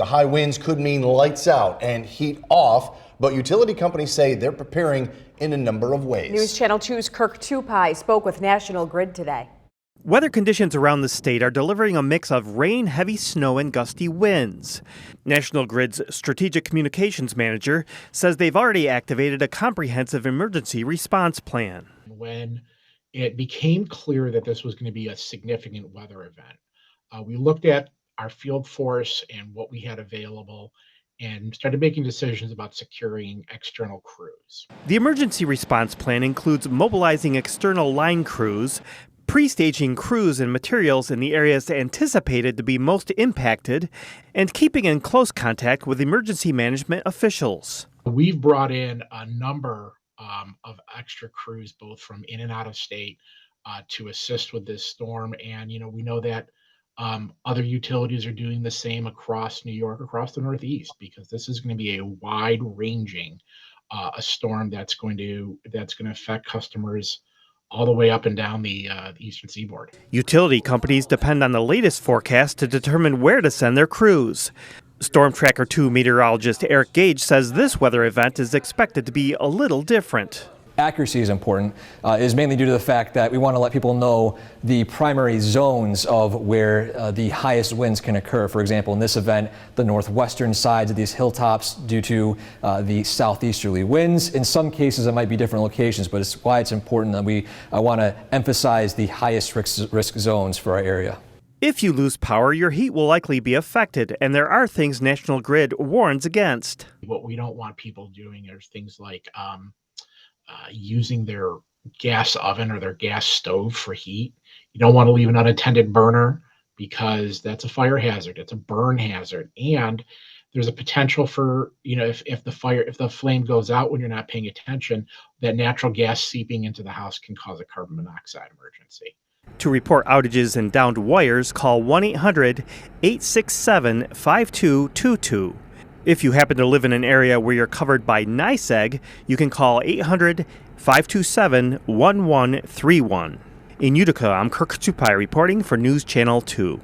The high winds could mean lights out and heat off, but utility companies say they're preparing in a number of ways. News Channel 2's Kirk Tupai spoke with National Grid today. Weather conditions around the state are delivering a mix of rain, heavy snow, and gusty winds. National Grid's strategic communications manager says they've already activated a comprehensive emergency response plan. When it became clear that this was going to be a significant weather event, we looked at our field force and what we had available and started making decisions about securing external crews. The emergency response plan includes mobilizing external line crews, pre-staging crews and materials in the areas anticipated to be most impacted, and keeping in close contact with emergency management officials. We've brought in a number of extra crews, both from in and out of state, to assist with this storm. And, we know that other utilities are doing the same across New York, across the Northeast, because this is going to be a wide-ranging a storm that's going to affect customers all the way up and down the eastern seaboard. Utility companies depend on the latest forecast to determine where to send their crews. Storm Tracker 2 meteorologist Eric Gage says this weather event is expected to be a little different. Accuracy is important, is mainly due to the fact that we want to let people know the primary zones of where the highest winds can occur. For example, in this event, the northwestern sides of these hilltops due to the southeasterly winds. In some cases, it might be different locations, but it's why it's important that we want to emphasize the highest risk zones for our area. If you lose power, your heat will likely be affected, and there are things National Grid warns against. What we don't want people doing are things like using their gas oven or their gas stove for heat. You don't want to leave an unattended burner because that's a fire hazard. It's a burn hazard. And there's a potential for, if the flame goes out when you're not paying attention, that natural gas seeping into the house can cause a carbon monoxide emergency. To report outages and downed wires, call 1-800-867-5222. If you happen to live in an area where you're covered by NYSEG, you can call 800-527-1131. In Utica, I'm Kirk Tupai reporting for News Channel 2.